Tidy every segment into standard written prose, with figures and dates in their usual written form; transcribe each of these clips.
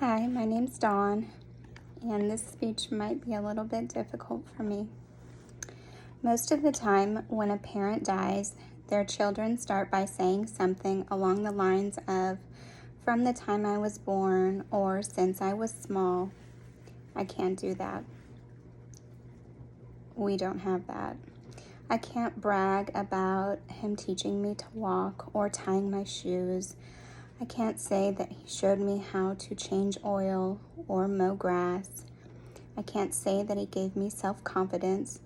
Hi, my name's Dawn, and this speech might be a little bit difficult for me. Most of the time, when a parent dies, their children start by saying something along the lines of, "From the time I was born," or "Since I was small." I can't do that. We don't have that. I can't brag about him teaching me to walk or tying my shoes. I can't say that he showed me how to change oil or mow grass. I can't say that he gave me self-confidence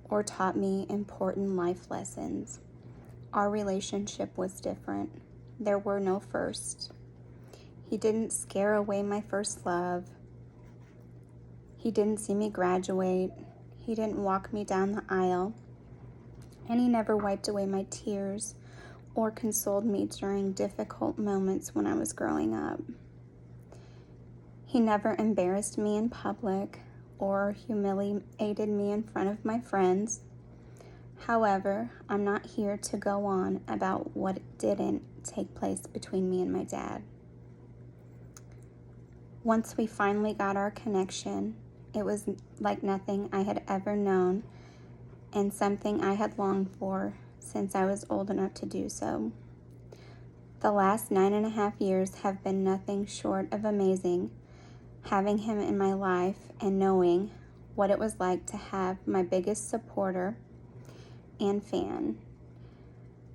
or taught me important life lessons. Our relationship was different. There were no firsts. He didn't scare away my first love. He didn't see me graduate. He didn't walk me down the aisle. And he never wiped away my tears or consoled me during difficult moments when I was growing up. He never embarrassed me in public or humiliated me in front of my friends. However, I'm not here to go on about what didn't take place between me and my dad. Once we finally got our connection, it was like nothing I had ever known and something I had longed for since I was old enough to do so. The last 9.5 years have been nothing short of amazing, having him in my life and knowing what it was like to have my biggest supporter and fan.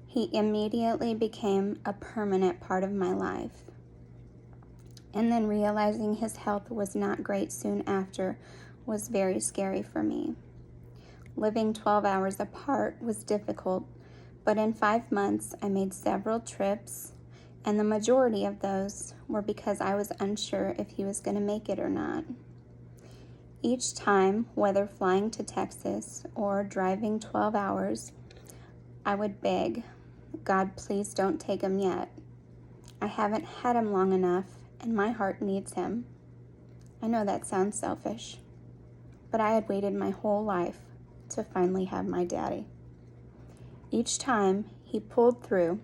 He immediately became a permanent part of my life. And then realizing his health was not great soon after was very scary for me. Living 12 hours apart was difficult, but in 5 months I made several trips, and the majority of those were because I was unsure if he was going to make it or not. Each time, whether flying to Texas or driving 12 hours, I would beg, "God, please don't take him yet. I haven't had him long enough, and my heart needs him." I know that sounds selfish, but I had waited my whole life to finally have my daddy. Each time, he pulled through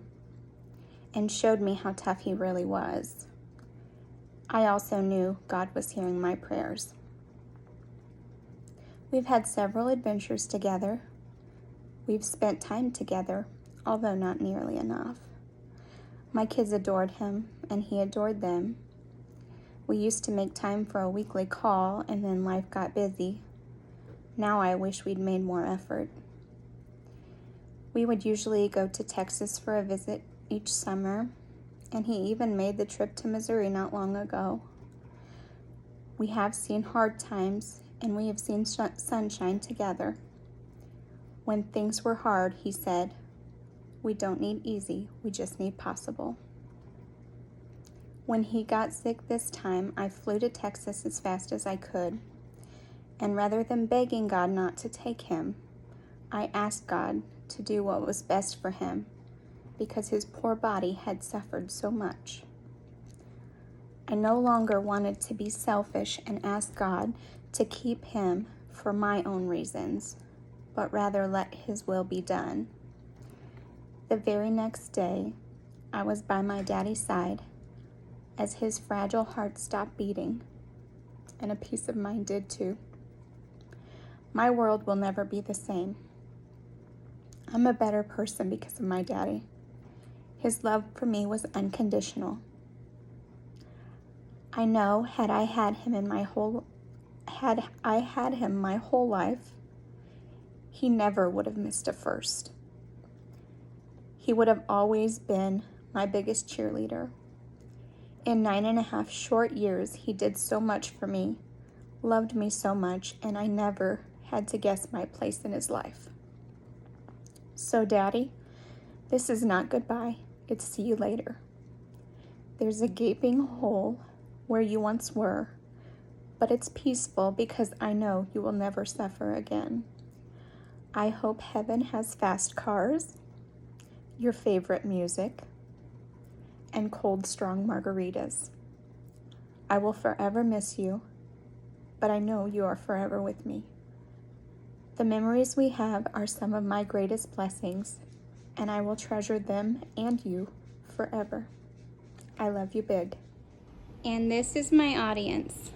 and showed me how tough he really was. I also knew God was hearing my prayers. We've had several adventures together. We've spent time together, although not nearly enough. My kids adored him, and he adored them. We used to make time for a weekly call, and then life got busy. Now I wish we'd made more effort. We would usually go to Texas for a visit each summer, and he even made the trip to Missouri not long ago. We have seen hard times, and we have seen sunshine together. When things were hard, he said, "We don't need easy, we just need possible." When he got sick this time, I flew to Texas as fast as I could, and rather than begging God not to take him, I asked God to do what was best for him because his poor body had suffered so much. I no longer wanted to be selfish and ask God to keep him for my own reasons, but rather let his will be done. The very next day, I was by my daddy's side as his fragile heart stopped beating, and a piece of mine did too. My world will never be the same. I'm a better person because of my daddy. His love for me was unconditional. I know had I had him my whole life, he never would have missed a first. He would have always been my biggest cheerleader. In 9.5 short years, he did so much for me, loved me so much, and I never had to guess my place in his life. So, Daddy, this is not goodbye. It's see you later. There's a gaping hole where you once were, but it's peaceful because I know you will never suffer again. I hope heaven has fast cars, your favorite music, and cold, strong margaritas. I will forever miss you, but I know you are forever with me. The memories we have are some of my greatest blessings, and I will treasure them and you forever. I love you big. And this is my audience.